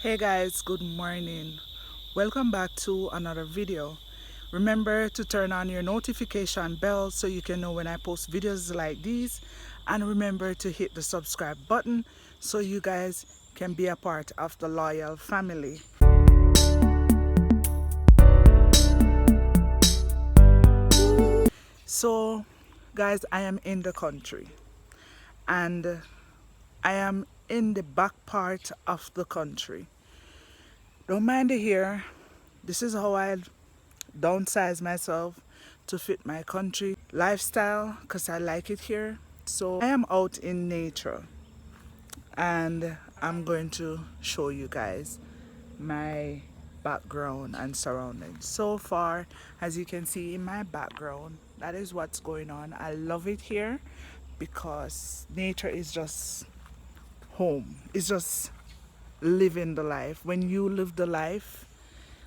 Hey guys, good morning. Welcome back to another video. Remember to turn on your notification bell so you can know when I post videos like these, and remember to hit the subscribe button so you guys can be a part of the loyal family. So guys, I am in the country and I am in the back part of the country. Don't mind it here. This is how I downsize myself to fit my country lifestyle because I like it here. So I am out in nature and I'm going to show you guys my background and surroundings. So far, as you can see in my background, that is what's going on. I love it here because nature is just home. It's just living the life. When you live the life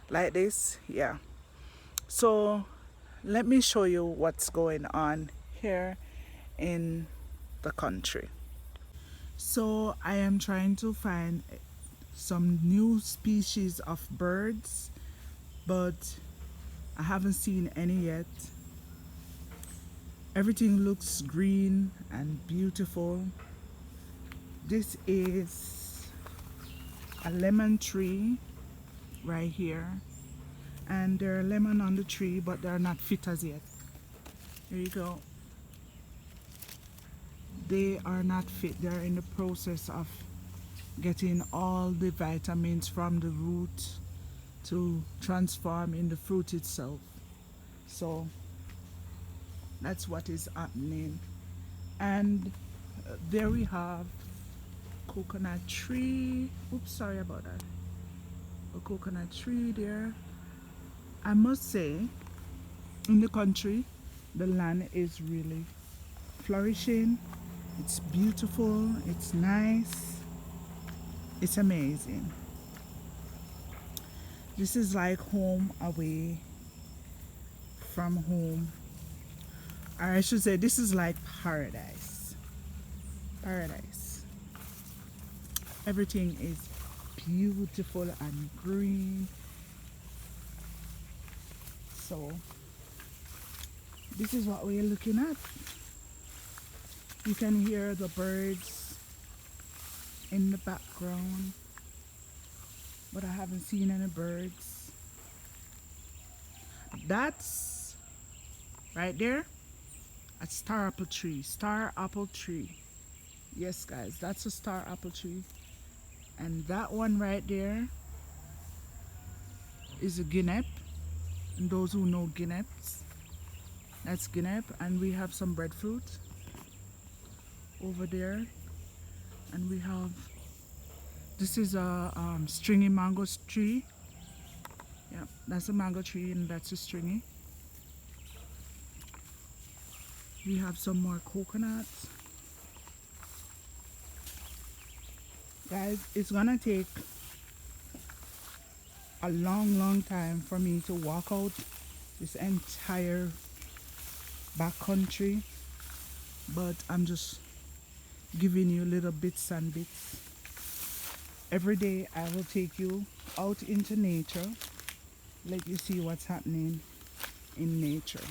like this, yeah. So let me show you what's going on here in the country. So I am trying to find some new species of birds, but I haven't seen any yet. Everything looks green and beautiful. This is a lemon tree right here, and there are lemon on the tree, but they're not fit as yet. Here you go. They are not fit. They're in the process of getting all the vitamins from the root to transform in the fruit itself. So that's what is happening. And there we have coconut tree. Oops, sorry about that. A coconut tree there. I must say, in the country, the land is really flourishing. It's beautiful, it's nice, it's amazing. This is like home away from home. Or I should say this is like paradise. Paradise. Everything is beautiful and green. So this is what we're looking at. You can hear the birds in the background, but I haven't seen any birds. That's right there, a star apple tree. Star apple tree. Yes guys, that's a star apple tree. And that one right there is a guinea. And those who know guineas, that's guinea. And we have some breadfruit over there, and we have, this is a stringy mango tree. Yeah, that's a mango tree and that's a stringy. We have some more coconuts. Guys, it's gonna take a long time for me to walk out this entire back country, but I'm just giving you little bits and bits. Every day I will take you out into nature, let you see what's happening in nature.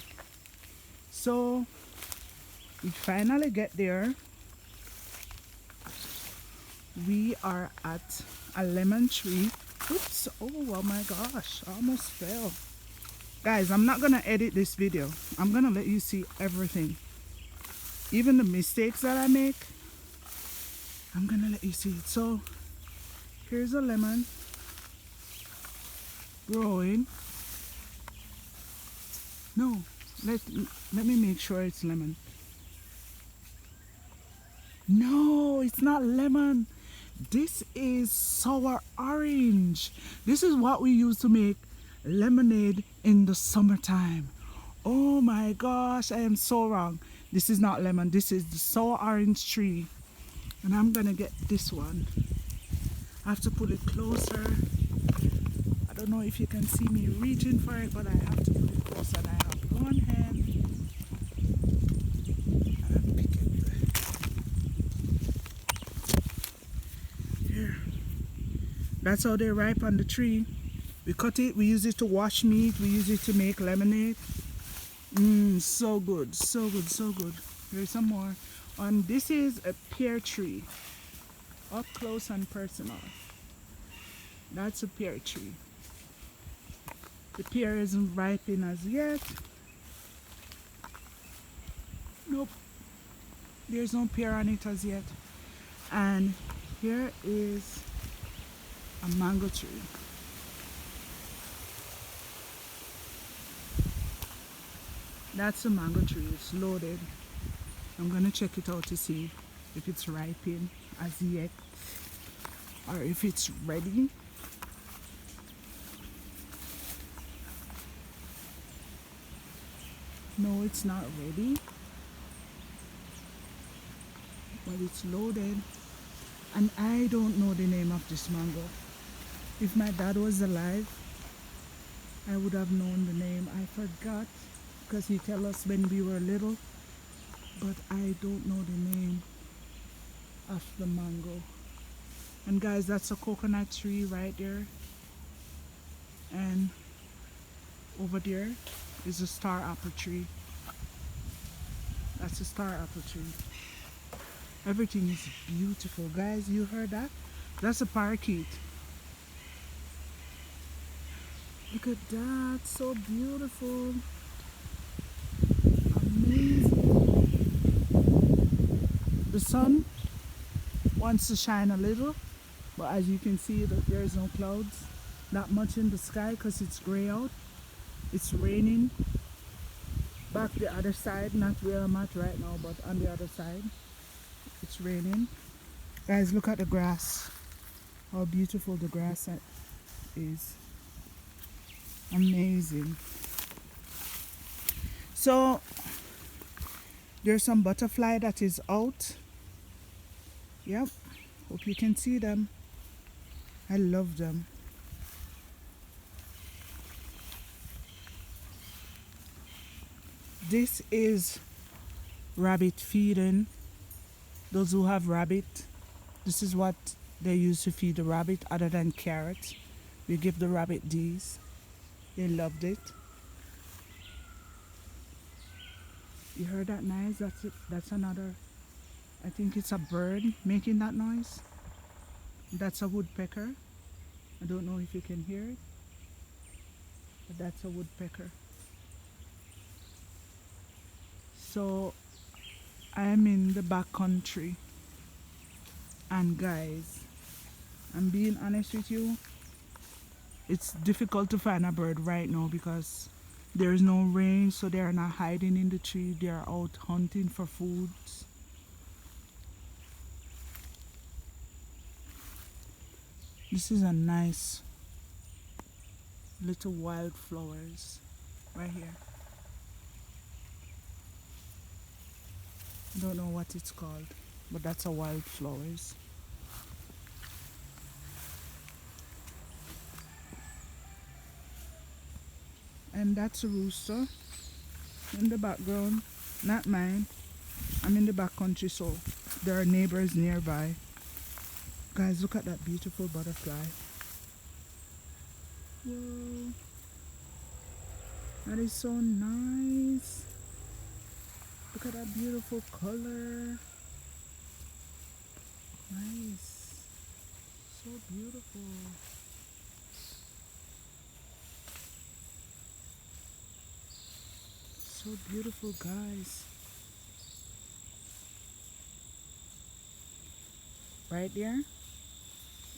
So we finally get there. We are at a lemon tree. Oops, oh my gosh, I almost fell. Guys, I'm not gonna edit this video. I'm gonna let you see everything. Even the mistakes that I make, I'm gonna let you see it. So here's a lemon growing. No, let me make sure it's lemon. No, it's not lemon. This is sour orange. This is what we use to make lemonade in the summertime. Oh my gosh, I am so wrong. This is not lemon. This is the sour orange tree. And I'm gonna get this one. I have to pull it closer. I don't know if you can see me reaching for it, but I have to pull it closer. And I have one hand. And pick it. Here. That's how they ripe on the tree. We cut it, we use it to wash meat, we use it to make lemonade. So good, so good, so good. Here's some more. And this is a pear tree, up close and personal. That's a pear tree. The pear isn't ripened as yet. Nope, there's no pear on it as yet. And here is a mango tree. That's a mango tree, it's loaded. I'm gonna check it out to see if it's ripened as yet or if it's ready. No, it's not ready, but it's loaded. And I don't know the name of this mango. If my dad was alive, I would have known the name. I forgot because he tell us when we were little, but I don't know the name of the mango. And guys, that's a coconut tree right there. And over there is a star apple tree. That's a star apple tree. Everything is beautiful, guys. You heard that? That's a parakeet. Look at that, so beautiful. Amazing. The sun wants to shine a little, but as you can see, there's no clouds. Not much in the sky because it's gray out. It's raining. Back the other side, not where I'm at right now, but on the other side, it's raining. Guys, look at the grass. How beautiful the grass is. Amazing. So there's some butterfly that is out. Yep, hope you can see them. I love them. This is rabbit feeding. Those who have rabbit, this is what they use to feed the rabbit other than carrots. We give the rabbit these. They loved it. You heard that noise? That's it. That's another, I think it's a bird making that noise. That's a woodpecker. I don't know if you can hear it, but that's a woodpecker. So I am in the back country, and guys, I'm being honest with you, it's difficult to find a bird right now because there is no rain, so they are not hiding in the tree. They are out hunting for foods. This is a nice little wildflowers right here. I don't know what it's called, but that's a wildflowers. And that's a rooster in the background, not mine. I'm in the back country, so there are neighbors nearby. Guys, look at that beautiful butterfly. Whoa, that is so nice. Look at that beautiful color. Nice, so beautiful. So beautiful, guys. Right there,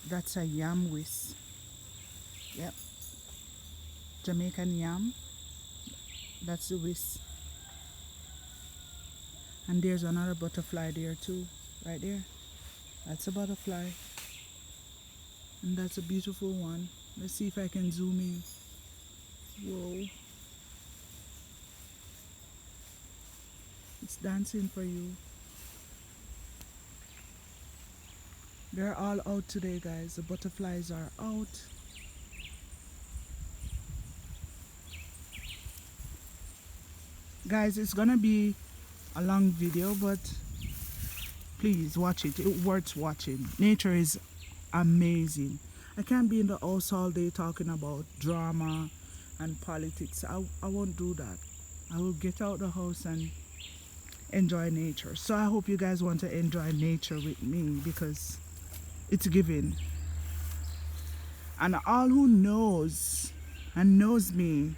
that's a yam whisk. Yep, Jamaican yam. That's the whisk. And there's another butterfly there too, right there. That's a butterfly. And that's a beautiful one. Let's see if I can zoom in. Whoa. It's dancing for you. They're all out today, guys. The butterflies are out. Guys, it's gonna be a long video, but please watch it. It's worth watching. Nature is amazing. I can't be in the house all day talking about drama and politics. I won't do that. I will get out the house and enjoy nature. So I hope you guys want to enjoy nature with me because it's giving. And all who knows and knows me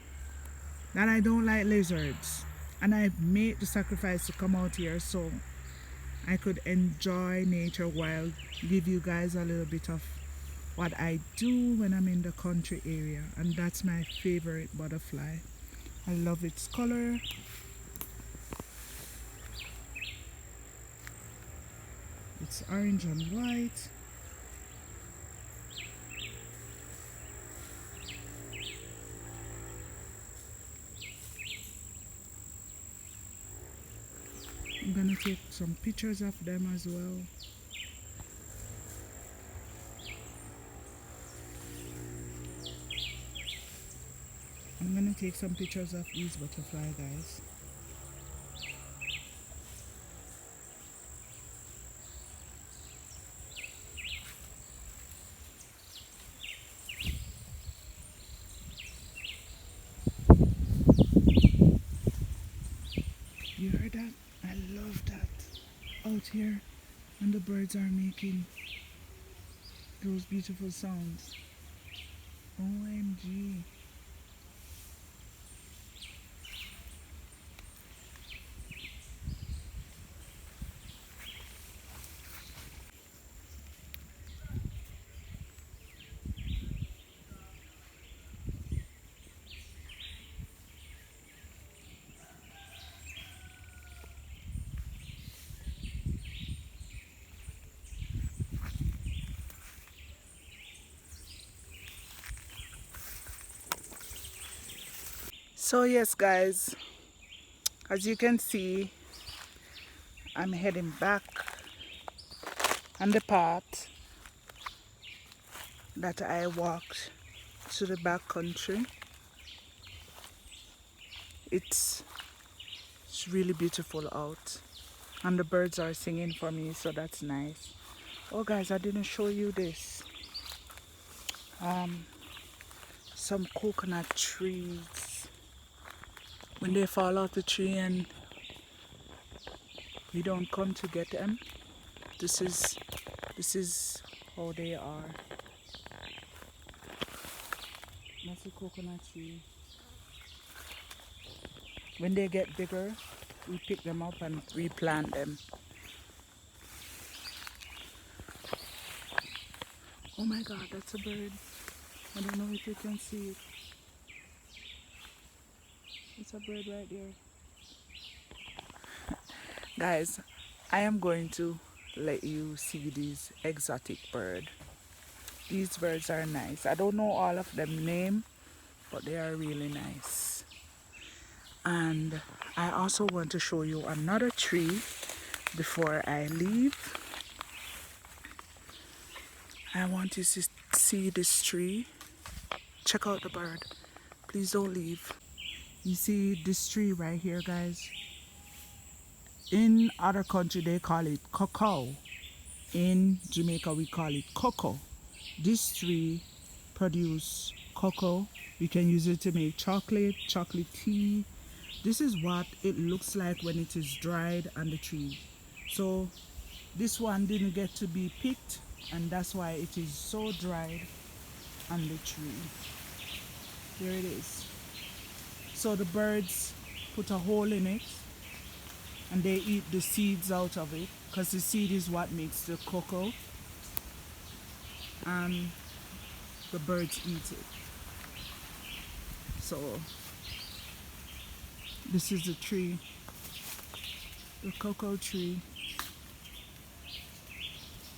that I don't like lizards, and I've made the sacrifice to come out here so I could enjoy nature while give you guys a little bit of what I do when I'm in the country area. And that's my favorite butterfly. I love its color. It's orange and white. I'm gonna take some pictures of them as well. I'm gonna take some pictures of these butterfly guys. You heard that? I love that. Out here and the birds are making those beautiful sounds. OMG. So yes guys, as you can see, I'm heading back on the path that I walked to the back country. It's really beautiful out and the birds are singing for me, so that's nice. Oh guys, I didn't show you this. Some coconut trees, when they fall off the tree and we don't come to get them, this is how they are. That's a coconut tree. When they get bigger, we pick them up and replant them. Oh my god, that's a bird. I don't know if you can see it. It's a bird right there. Guys, I am going to let you see these exotic birds. These birds are nice. I don't know all of them name, but they are really nice. And I also want to show you another tree before I leave. I want you to see this tree. Check out the bird. Please don't leave. You see this tree right here, guys? In other country they call it cacao. In Jamaica we call it cocoa. This tree produce cocoa. We can use it to make chocolate tea. This is what it looks like when it is dried on the tree. So this one didn't get to be picked, and that's why it is so dried on the tree. There it is. So the birds put a hole in it and they eat the seeds out of it, because the seed is what makes the cocoa, and the birds eat it. So this is the tree, the cocoa tree.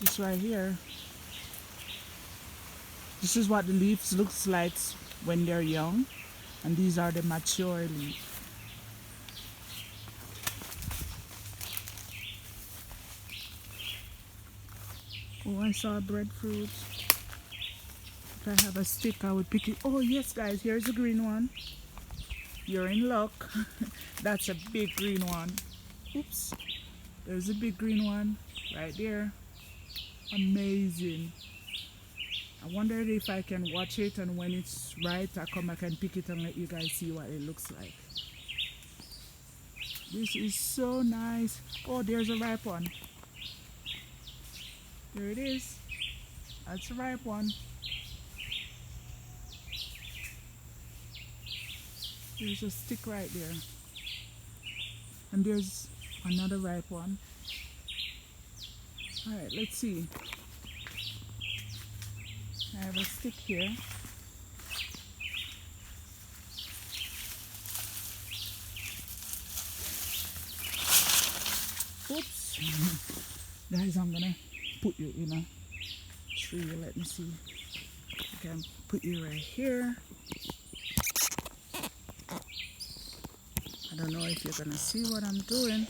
This right here, this is what the leaves looks like when they're young, and these are the mature leaves. Oh, I saw breadfruit. If I have a stick, I would pick it. Oh yes guys, here's a green one. You're in luck. That's a big green one. Oops. There's a big green one right there. Amazing. I wondered if I can watch it, and when it's ripe, I come back and pick it and let you guys see what it looks like. This is so nice. Oh, there's a ripe one. There it is. That's a ripe one. There's a stick right there. And there's another ripe one. Alright, let's see. I have a stick here. Oops. Guys, I'm gonna put you in a tree. Let me see. I can put you right here. I don't know if you're gonna see what I'm doing.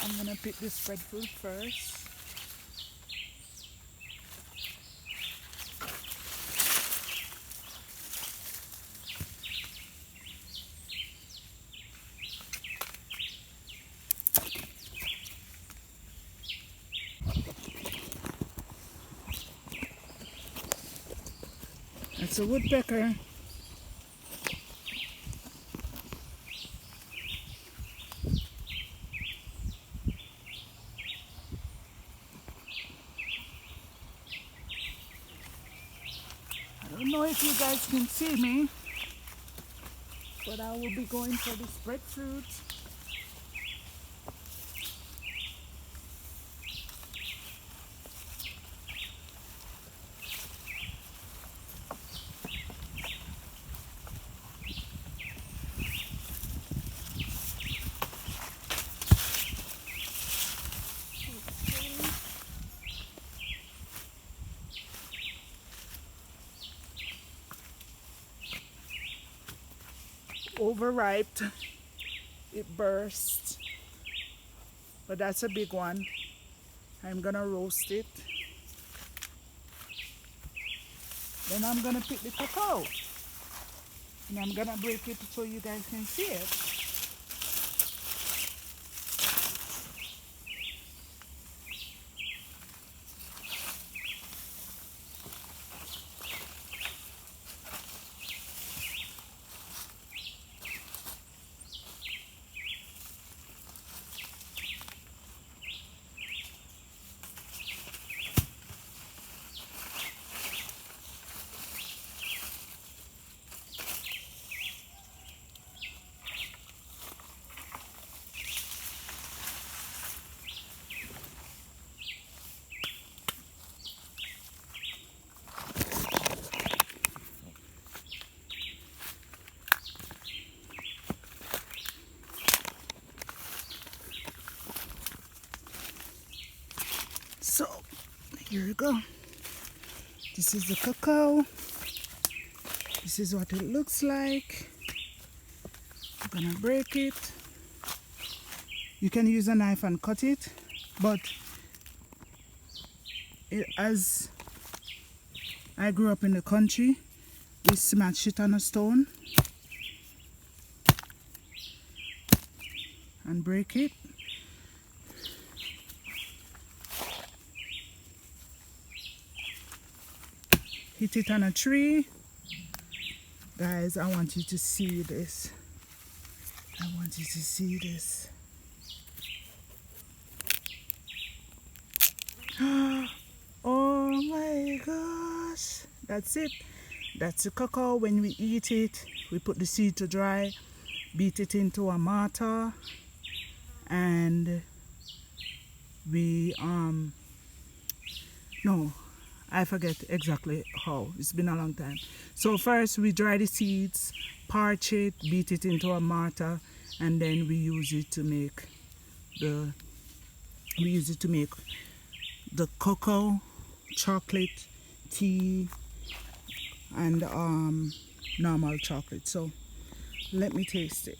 I'm gonna pick this breadfruit first. It's a woodpecker. I don't know if you guys can see me, but I will be going for this breadfruit. Overripe, it burst, but that's a big one. I'm gonna roast it. Then I'm gonna pick the cacao and I'm gonna break it so you guys can see it. So here you go. This is the cacao. This is what it looks like. I'm gonna break it. You can use a knife and cut it, but as I grew up in the country, we smash it on a stone and break it. Hit it on a tree. Guys, I want you to see this. I want you to see this. Oh my gosh. That's it. That's the cacao. When we eat it, we put the seed to dry, beat it into a mortar, and we no, I forget exactly how. It's been a long time. So first we dry the seeds, parch it, beat it into a mortar, and then we use it to make the cocoa, chocolate, tea, and normal chocolate. So let me taste it.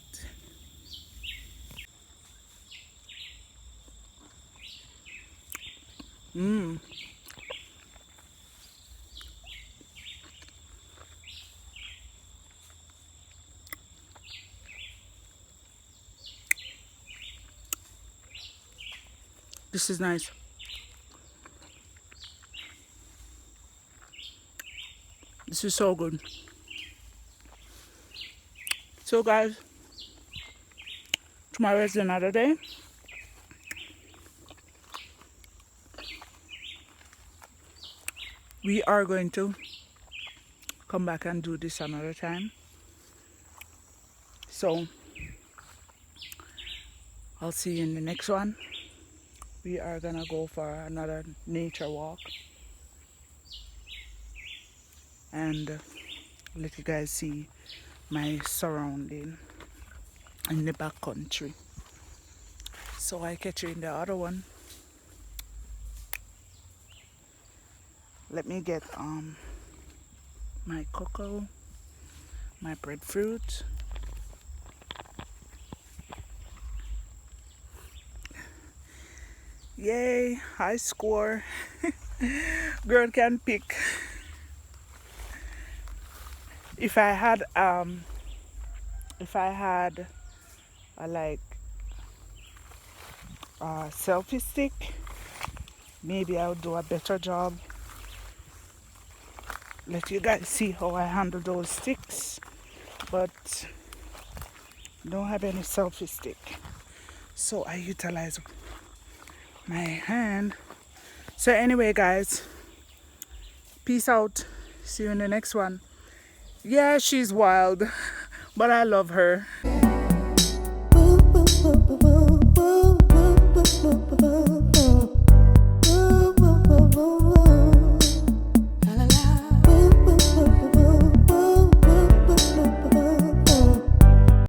This is nice. This is so good. So guys, tomorrow is another day. We are going to come back and do this another time. So I'll see you in the next one. We are gonna go for another nature walk and let you guys see my surrounding in the back country. So I catch you in the other one. Let me get my cocoa, my breadfruit. Yay, high score. Girl can pick. If I had a selfie stick, maybe I would do a better job. Let you guys see how I handle those sticks, but don't have any selfie stick, so I utilize my hand. So anyway guys, peace out. See you in the next one. Yeah, she's wild, but I love her.